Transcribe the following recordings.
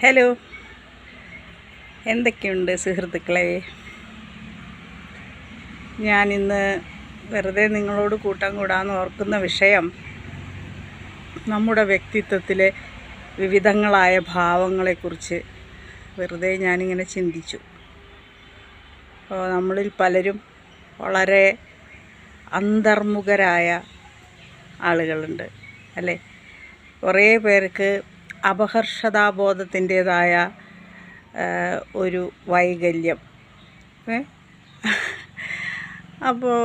Hello, എന്തൊക്കെയുണ്ട് സുഹൃത്തുക്കളെ? ഞാനിന്ന് വെറുതെ നിങ്ങളോട് കൂട്ടാൻ കൂടാമെന്ന് ഓർക്കുന്ന വിഷയം നമ്മുടെ വ്യക്തിത്വത്തിലെ വിവിധങ്ങളായ ഭാവങ്ങളെക്കുറിച്ച് വെറുതെ ഞാനിങ്ങനെ ചിന്തിച്ചു. നമ്മളിൽ പലരും വളരെ അന്തർമുഖരായ ആളുകളുണ്ട് അല്ലേ? കുറേ പേർക്ക് അപഹർഷതാബോധത്തിൻ്റേതായ ഒരു വൈകല്യം. അപ്പോൾ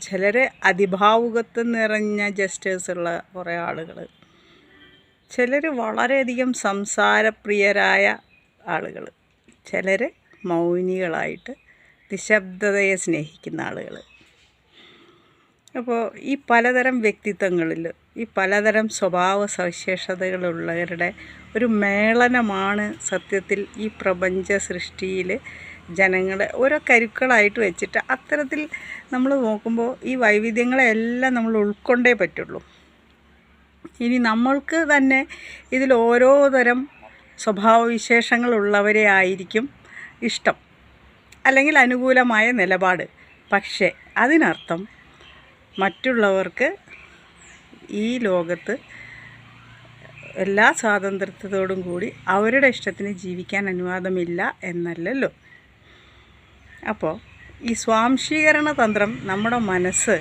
ചിലർ അതിഭാവുകത്വം നിറഞ്ഞ ജസ്റ്റേഴ്സുള്ള കുറേ ആളുകൾ, ചിലർ വളരെയധികം സംസാരപ്രിയരായ ആളുകൾ, ചിലർ മൗനികളായിട്ട് നിശബ്ദതയെ സ്നേഹിക്കുന്ന ആളുകൾ. അപ്പോൾ ഈ പലതരം വ്യക്തിത്വങ്ങളിൽ ഈ പലതരം സ്വഭാവ സവിശേഷതകളുള്ളവരുടെ ഒരു മേളനമാണ് സത്യത്തിൽ ഈ പ്രപഞ്ച സൃഷ്ടിയിൽ ജനങ്ങളെ ഓരോ കരുക്കളായിട്ട് വെച്ചിട്ട് അത്തരത്തിൽ നമ്മൾ നോക്കുമ്പോൾ ഈ വൈവിധ്യങ്ങളെല്ലാം നമ്മൾ ഉൾക്കൊണ്ടേ പറ്റുള്ളൂ. ഇനി നമ്മൾക്ക് തന്നെ ഇതിൽ ഓരോ തരം സ്വഭാവവിശേഷങ്ങളുള്ളവരെ ആയിരിക്കും ഇഷ്ടം, അല്ലെങ്കിൽ അനുകൂലമായ നിലപാട്. പക്ഷേ അതിനർത്ഥം മറ്റുള്ളവർക്ക് ഈ ലോകത്ത് എല്ലാ സ്വാതന്ത്ര്യത്തോടും കൂടി അവരുടെ ഇഷ്ടത്തിന് ജീവിക്കാൻ അനുവാദമില്ല എന്നല്ലല്ലോ. അപ്പോൾ ഈ സ്വാംശീകരണ തന്ത്രം നമ്മുടെ മനസ്സ്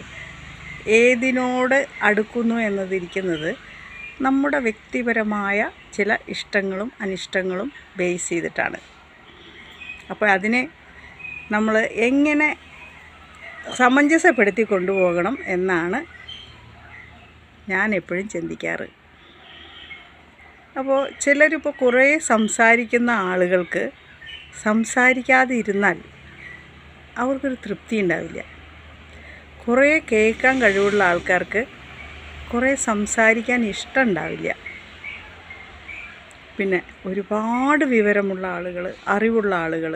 ഏതിനോട് അടുക്കുന്നു എന്നതിരിക്കുന്നത് നമ്മുടെ വ്യക്തിപരമായ ചില ഇഷ്ടങ്ങളും അനിഷ്ടങ്ങളും ബേസ് ചെയ്തിട്ടാണ്. അപ്പോൾ അതിനെ നമ്മൾ എങ്ങനെ സമഞ്ജസപ്പെടുത്തി കൊണ്ടുപോകണം എന്നാണ് ഞാൻ എപ്പോഴും ചിന്തിക്കാറ്. അപ്പോൾ ചിലരിപ്പോൾ കുറേ സംസാരിക്കുന്ന ആളുകൾക്ക് സംസാരിക്കാതെ ഇരുന്നാൽ അവർക്കൊരു തൃപ്തി ഉണ്ടാവില്ല. കുറേ കേൾക്കാൻ കഴിവുള്ള ആൾക്കാർക്ക് കുറേ സംസാരിക്കാൻ ഇഷ്ടമുണ്ടാവില്ല. പിന്നെ ഒരുപാട് വിവരമുള്ള ആളുകൾ, അറിവുള്ള ആളുകൾ,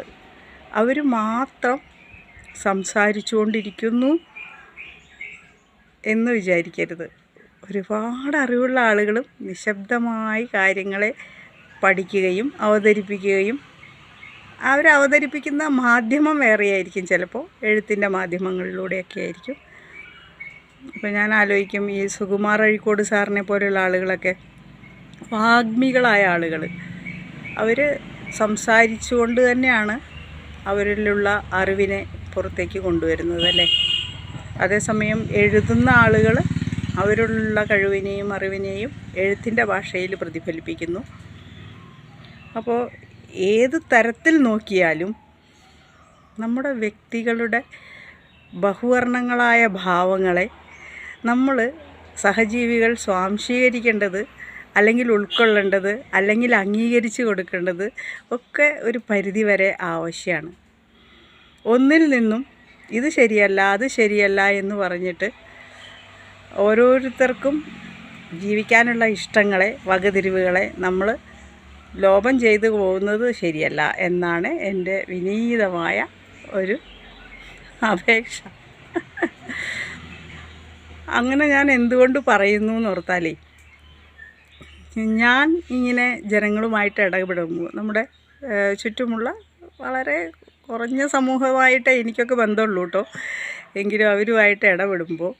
അവർ മാത്രം സംസാരിച്ചുകൊണ്ടിരിക്കുന്നു എന്ന് വിചാരിക്കരുത്. ഒരുപാട് അറിവുള്ള ആളുകളും നിശബ്ദമായി കാര്യങ്ങളെ പഠിക്കുകയും അവതരിപ്പിക്കുകയും അവരവതരിപ്പിക്കുന്ന മാധ്യമം വേറെയായിരിക്കും. ചിലപ്പോൾ എഴുത്തിൻ്റെ മാധ്യമങ്ങളിലൂടെയൊക്കെ ആയിരിക്കും. അപ്പോൾ ഞാൻ ആലോചിക്കും, ഈ സുകുമാർ അഴീക്കോട് സാറിനെ പോലെയുള്ള ആളുകളൊക്കെ വാഗ്മികളായ ആളുകൾ, അവർ സംസാരിച്ചുകൊണ്ട് തന്നെയാണ് അവരിലുള്ള അറിവിനെ പുറത്തേക്ക് കൊണ്ടുവരുന്നത് അല്ലേ? അതേസമയം എഴുതുന്ന ആളുകൾ അവരിലുള്ള കഴിവിനെയും അറിവിനെയും എഴുത്തിൻ്റെ ഭാഷയിൽ പ്രതിഫലിപ്പിക്കുന്നു. അപ്പോൾ ഏത് തരത്തിൽ നോക്കിയാലും നമ്മുടെ വ്യക്തികളുടെ ബഹുവർണ്ണങ്ങളായ ഭാവങ്ങളെ നമ്മൾ സഹജീവികൾ സ്വാംശീകരിക്കേണ്ടത്, അല്ലെങ്കിൽ ഉൾക്കൊള്ളേണ്ടത്, അല്ലെങ്കിൽ അംഗീകരിച്ച് കൊടുക്കേണ്ടത് ഒക്കെ ഒരു പരിധിവരെ ആവശ്യമാണ്. ഒന്നിൽ നിന്നും ഇത് ശരിയല്ല അത് ശരിയല്ല എന്ന് പറഞ്ഞിട്ട് ഓരോരുത്തർക്കും ജീവിക്കാനുള്ള ഇഷ്ടങ്ങളെ, വകതിരിവുകളെ നമ്മൾ ലോപം ചെയ്തു പോകുന്നത് ശരിയല്ല എന്നാണ് എൻ്റെ വിനീതമായ ഒരു അപേക്ഷ. അങ്ങനെ ഞാൻ എന്തുകൊണ്ട് പറയുന്നു എന്നോർത്താലേ, ഞാൻ ഇങ്ങനെ ജനങ്ങളുമായിട്ട് ഇടപെടുമ്പോൾ നമ്മുടെ ചുറ്റുമുള്ള വളരെ കുറഞ്ഞ സമൂഹമായിട്ടേ എനിക്കൊക്കെ ബന്ധമുള്ളൂ കേട്ടോ, എങ്കിലും അവരുമായിട്ട് ഇടപെടുമ്പോൾ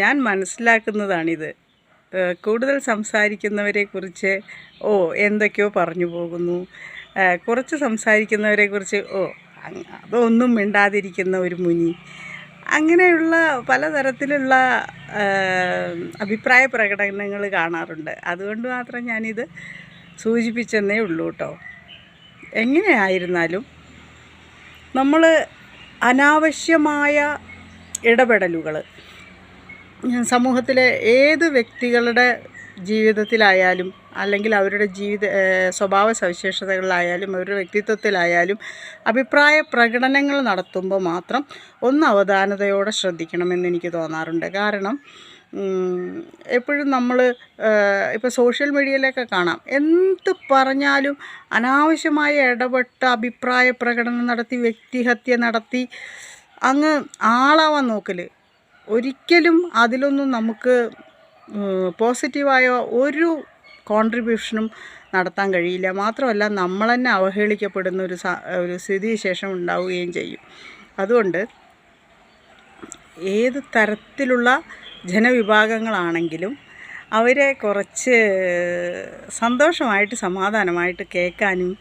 ഞാൻ മനസ്സിലാക്കുന്നതാണിത്. കൂടുതൽ സംസാരിക്കുന്നവരെക്കുറിച്ച് എന്തൊക്കെയോ പറഞ്ഞു പോകുന്നു, കുറച്ച് സംസാരിക്കുന്നവരെക്കുറിച്ച് അതൊന്നും മിണ്ടാതിരിക്കുന്ന ഒരു മുനി, അങ്ങനെയുള്ള പലതരത്തിലുള്ള അഭിപ്രായ പ്രകടനങ്ങൾ കാണാറുണ്ട്. അതുകൊണ്ട് മാത്രം ഞാനിത് സൂചിപ്പിച്ചെന്നേ ഉള്ളൂ കേട്ടോ. എങ്ങനെയായിരുന്നാലും നമ്മൾ അനാവശ്യമായ ഇടപെടലുകൾ സമൂഹത്തിലെ ഏത് വ്യക്തികളുടെ ജീവിതത്തിലായാലും, അല്ലെങ്കിൽ അവരുടെ സ്വഭാവ സവിശേഷതകളിലായാലും, അവരുടെ വ്യക്തിത്വത്തിലായാലും അഭിപ്രായ പ്രകടനങ്ങൾ നടത്തുമ്പോൾ മാത്രം ഒന്ന് അവധാനതയോടെ ശ്രദ്ധിക്കണമെന്ന് എനിക്ക് തോന്നാറുണ്ട്. കാരണം എപ്പോഴും നമ്മൾ ഇപ്പോൾ സോഷ്യൽ മീഡിയയിലൊക്കെ കാണാം, എന്ത് പറഞ്ഞാലും അനാവശ്യമായ ഇടപെട്ട് അഭിപ്രായ പ്രകടനം നടത്തി വ്യക്തിഹത്യ നടത്തി അങ്ങ് ആളാവാൻ നോക്കൽ. ഒരിക്കലും അതിലൊന്നും നമുക്ക് പോസിറ്റീവായ ഒരു കോൺട്രിബ്യൂഷനും നടത്താൻ കഴിയില്ല. മാത്രമല്ല നമ്മൾ തന്നെ അവഹേളിക്കപ്പെടുന്ന ഒരു സ്ഥിതിവിശേഷം ഉണ്ടാവുകയും ചെയ്യും. അതുകൊണ്ട് ഏത് തരത്തിലുള്ള ജനവിഭാഗങ്ങളാണെങ്കിലും അവരെ കുറച്ച് സന്തോഷമായിട്ട് സമാധാനമായിട്ട് കേൾക്കാനും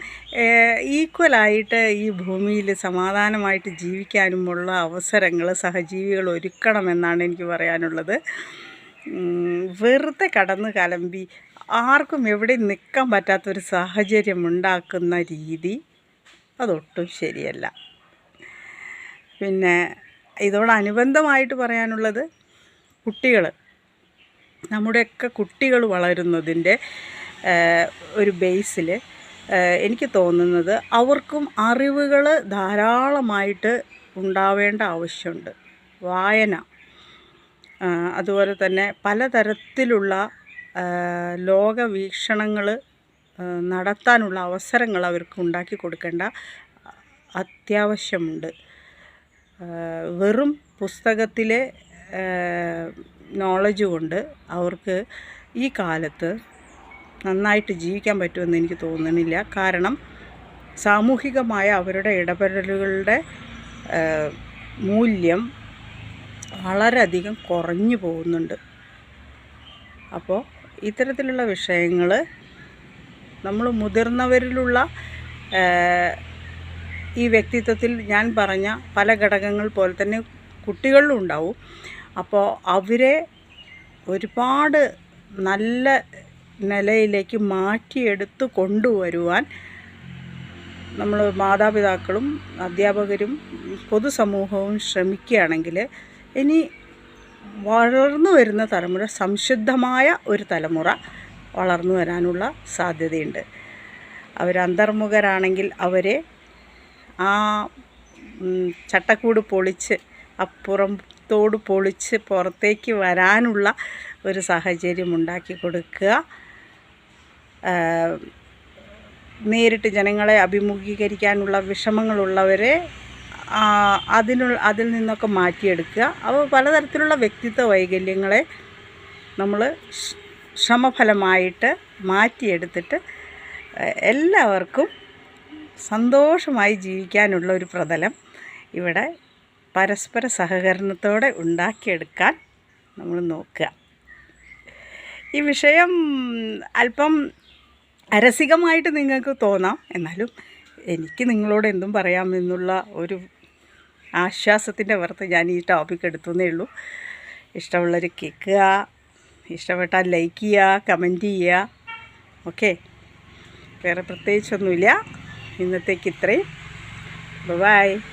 ഈക്വലായിട്ട് ഈ ഭൂമിയിൽ സമാധാനമായിട്ട് ജീവിക്കാനുമുള്ള അവസരങ്ങൾ സഹജീവികൾ ഒരുക്കണമെന്നാണ് എനിക്ക് പറയാനുള്ളത്. വെറുതെ കടന്ന് കലമ്പി ആർക്കും എവിടെയും നിൽക്കാൻ പറ്റാത്തൊരു സാഹചര്യം ഉണ്ടാക്കുന്ന രീതി അതൊട്ടും ശരിയല്ല. പിന്നെ ഇതോടനുബന്ധമായിട്ട് പറയാനുള്ളത് കുട്ടികൾ, നമ്മുടെയൊക്കെ കുട്ടികൾ വളരുന്നതിൻ്റെ ഒരു ബേസിൽ എനിക്ക് തോന്നുന്നത് അവർക്കും അറിവുകൾ ധാരാളമായിട്ട് ഉണ്ടാവേണ്ട ആവശ്യമുണ്ട്. വായന, അതുപോലെ തന്നെ പലതരത്തിലുള്ള ലോകവീക്ഷണങ്ങൾ നടത്താനുള്ള അവസരങ്ങൾ അവർക്ക് ഉണ്ടാക്കി കൊടുക്കേണ്ട അത്യാവശ്യമുണ്ട്. വെറും പുസ്തകത്തിലെ നോളജ് കൊണ്ട് അവർക്ക് ഈ കാലത്ത് നന്നായിട്ട് ജീവിക്കാൻ പറ്റുമെന്ന് എനിക്ക് തോന്നുന്നില്ല. കാരണം സാമൂഹികമായ അവരുടെ ഇടപെടലുകളുടെ മൂല്യം വളരെയധികം കുറഞ്ഞു പോകുന്നുണ്ട്. അപ്പോൾ ഇത്തരത്തിലുള്ള വിഷയങ്ങൾ നമ്മൾ മുതിർന്നവരിലുള്ള ഈ വ്യക്തിത്വത്തിൽ ഞാൻ പറഞ്ഞ പല ഘടകങ്ങൾ പോലെ തന്നെ കുട്ടികളിലും ഉണ്ടാവും. അപ്പോൾ അവരെ ഒരുപാട് നല്ല നിലയിലേക്ക് മാറ്റിയെടുത്ത് കൊണ്ടുവരുവാൻ നമ്മൾ മാതാപിതാക്കളും അധ്യാപകരും പൊതുസമൂഹവും ശ്രമിക്കുകയാണെങ്കിൽ ഇനി വളർന്നു വരുന്ന തലമുറ സംശുദ്ധമായ ഒരു തലമുറ വളർന്നു വരാനുള്ള സാധ്യതയുണ്ട്. അവരന്തർമുഖരാണെങ്കിൽ അവരെ ആ ചട്ടക്കൂട് പൊളിച്ച് അപ്പുറത്തോട് പൊളിച്ച് പുറത്തേക്ക് വരാനുള്ള ഒരു സാഹചര്യം ഉണ്ടാക്കി കൊടുക്കുക. നേരിട്ട് ജനങ്ങളെ അഭിമുഖീകരിക്കാനുള്ള വിഷമങ്ങളുള്ളവരെ അതിൽ നിന്നൊക്കെ മാറ്റിയെടുക്കുക. അപ്പോൾ പലതരത്തിലുള്ള വ്യക്തിത്വ വൈകല്യങ്ങളെ നമ്മൾ ശ്രമഫലമായിട്ട് മാറ്റിയെടുത്തിട്ട് എല്ലാവർക്കും സന്തോഷമായി ജീവിക്കാനുള്ള ഒരു പ്രതലം ഇവിടെ പരസ്പര സഹകരണത്തോടെ ഉണ്ടാക്കിയെടുക്കാൻ നമ്മൾ നോക്കുക. ഈ വിഷയം അല്പം അരസികമായിട്ട് നിങ്ങൾക്ക് തോന്നാം, എന്നാലും എനിക്ക് നിങ്ങളോട് എന്തും പറയാമെന്നുള്ള ഒരു ആശ്വാസത്തിൻ്റെ പുറത്ത് ഞാൻ ഈ ടോപ്പിക് എടുത്തുന്നേ ഉള്ളൂ. ഇഷ്ടമുള്ളവർ കേൾക്കുക, ഇഷ്ടപ്പെട്ടാൽ ലൈക്ക് ചെയ്യുക, കമൻറ്റ് ചെയ്യുക. ഓക്കെ, വേറെ പ്രത്യേകിച്ചൊന്നുമില്ല. ഇന്നത്തേക്ക് ഇത്രയും. ബൈ.